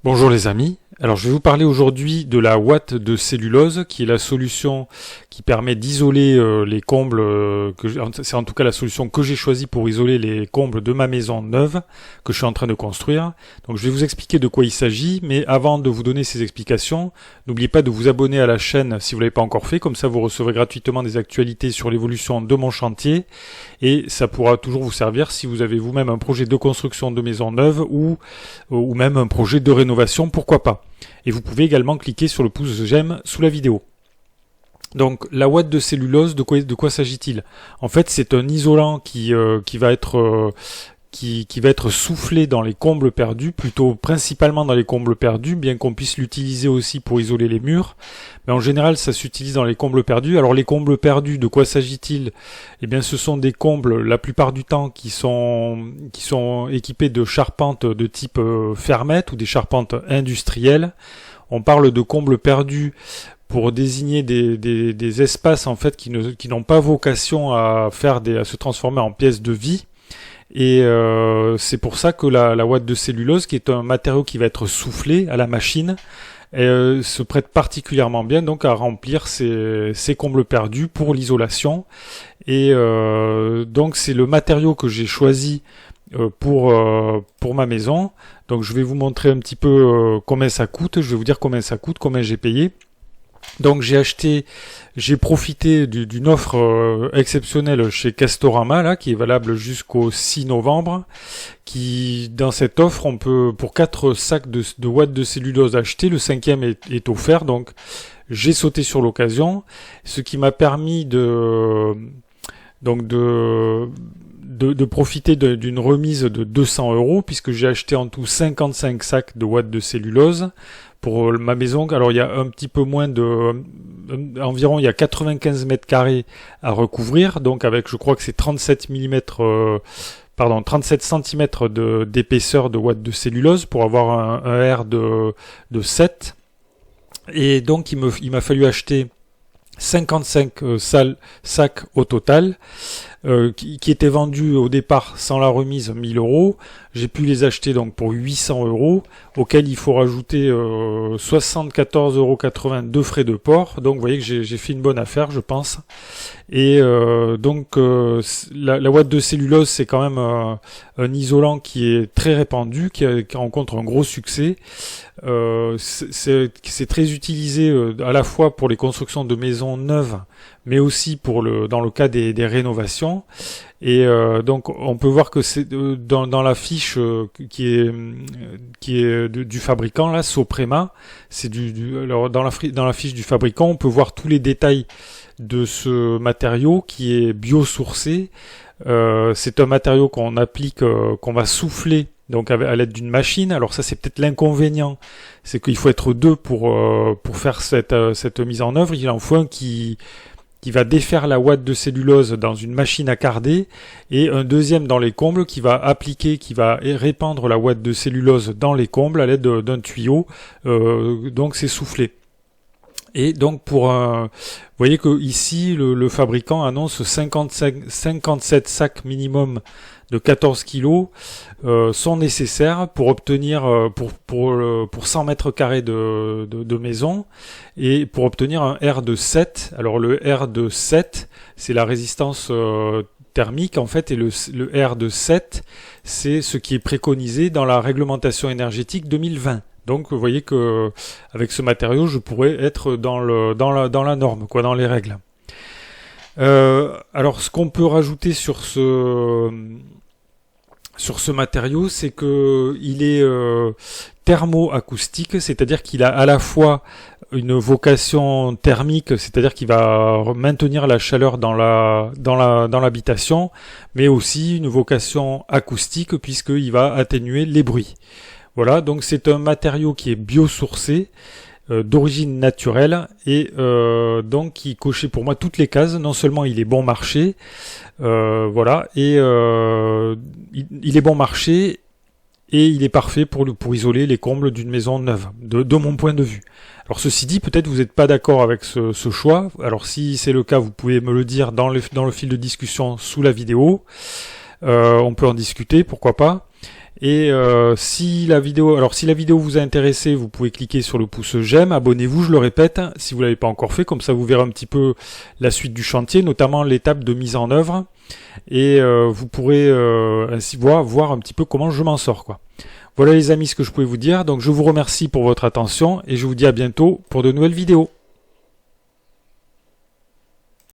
Bonjour les amis, alors je vais vous parler aujourd'hui de la ouate de cellulose qui est la solution qui permet d'isoler les combles, c'est en tout cas la solution que j'ai choisie pour isoler les combles de ma maison neuve que je suis en train de construire. Donc je vais vous expliquer de quoi il s'agit, mais avant de vous donner ces explications, n'oubliez pas de vous abonner à la chaîne si vous ne l'avez pas encore fait, comme ça vous recevrez gratuitement des actualités sur l'évolution de mon chantier et ça pourra toujours vous servir si vous avez vous-même un projet de construction de maison neuve ou même un projet de rénovation, pourquoi pas. Et vous pouvez également cliquer sur le pouce j'aime sous la vidéo. Donc la ouate de cellulose, de quoi s'agit-il? En fait, c'est un isolant qui va être soufflé dans les combles perdus, plutôt principalement dans les combles perdus, bien qu'on puisse l'utiliser aussi pour isoler les murs. Mais en général, ça s'utilise dans les combles perdus. Alors les combles perdus, de quoi s'agit-il? Eh bien, ce sont des combles, la plupart du temps, qui sont équipés de charpentes de type fermette ou des charpentes industrielles. On parle de combles perdus pour désigner des espaces en fait qui n'ont pas vocation à se transformer en pièces de vie. Et c'est pour ça que la ouate de cellulose, qui est un matériau qui va être soufflé à la machine, se prête particulièrement bien donc à remplir ces combles perdus pour l'isolation. Et donc c'est le matériau que j'ai choisi pour ma maison. Donc je vais vous montrer un petit peu combien ça coûte. Je vais vous dire combien ça coûte, combien j'ai payé. Donc j'ai profité d'une offre exceptionnelle chez Castorama là, qui est valable jusqu'au 6 novembre. Dans cette offre, on peut pour 4 sacs de ouate de cellulose achetés, le 5e est offert. Donc j'ai sauté sur l'occasion, ce qui m'a permis de profiter d'une remise de 200 € puisque j'ai acheté en tout 55 sacs de ouate de cellulose pour ma maison. Alors il y a un petit peu moins environ il y a 95 mètres carrés à recouvrir, donc avec je crois que c'est 37 cm d'épaisseur de ouate de cellulose pour avoir un R de 7. Et donc il m'a fallu acheter 55 sacs au total, qui étaient vendus au départ sans la remise 1000 €. J'ai pu les acheter donc pour 800 €, auxquels il faut rajouter 74,80 € de frais de port. Donc vous voyez que j'ai fait une bonne affaire, je pense. Et la ouate de cellulose, c'est quand même un isolant qui est très répandu, qui rencontre un gros succès. C'est très utilisé à la fois pour les constructions de maisons neuves, mais aussi dans le cas des rénovations. Et donc on peut voir que c'est dans la fiche qui est du fabricant là, Soprema. C'est alors dans la fiche du fabricant, on peut voir tous les détails de ce matériau qui est biosourcé. C'est un matériau qu'on applique, qu'on va souffler donc à l'aide d'une machine. Alors ça, c'est peut-être l'inconvénient, c'est qu'il faut être deux pour faire cette mise en œuvre. Il en faut un qui va défaire la ouate de cellulose dans une machine à carder, et un deuxième dans les combles qui va répandre la ouate de cellulose dans les combles à l'aide d'un tuyau. Donc c'est soufflé. Et donc vous voyez que ici le fabricant annonce 57 sacs minimum de 14 kg sont nécessaires pour obtenir pour 100 mètres carrés de maison, et pour obtenir un R de 7. Alors le R de 7, c'est la résistance thermique en fait, et le R de 7, c'est ce qui est préconisé dans la réglementation énergétique 2020. Donc vous voyez que avec ce matériau, je pourrais être dans la norme, dans les règles. Alors ce qu'on peut rajouter sur ce matériau, c'est que il est thermo-acoustique, c'est-à-dire qu'il a à la fois une vocation thermique, c'est-à-dire qu'il va maintenir la chaleur dans l'habitation, mais aussi une vocation acoustique puisqu'il va atténuer les bruits. Voilà, donc c'est un matériau qui est biosourcé, d'origine naturelle, et donc qui cochait pour moi toutes les cases. Non seulement il est bon marché, voilà, et il est bon marché, et il est parfait pour isoler les combles d'une maison neuve, de mon point de vue. Alors ceci dit, peut-être vous n'êtes pas d'accord avec ce choix. Alors si c'est le cas, vous pouvez me le dire dans le fil de discussion sous la vidéo. On peut en discuter, pourquoi pas. Et si la vidéo vous a intéressé, vous pouvez cliquer sur le pouce j'aime, abonnez-vous, je le répète, si vous l'avez pas encore fait, comme ça vous verrez un petit peu la suite du chantier, notamment l'étape de mise en œuvre, et vous pourrez ainsi voir un petit peu comment je m'en sors, quoi. Voilà les amis ce que je pouvais vous dire, donc je vous remercie pour votre attention et je vous dis à bientôt pour de nouvelles vidéos.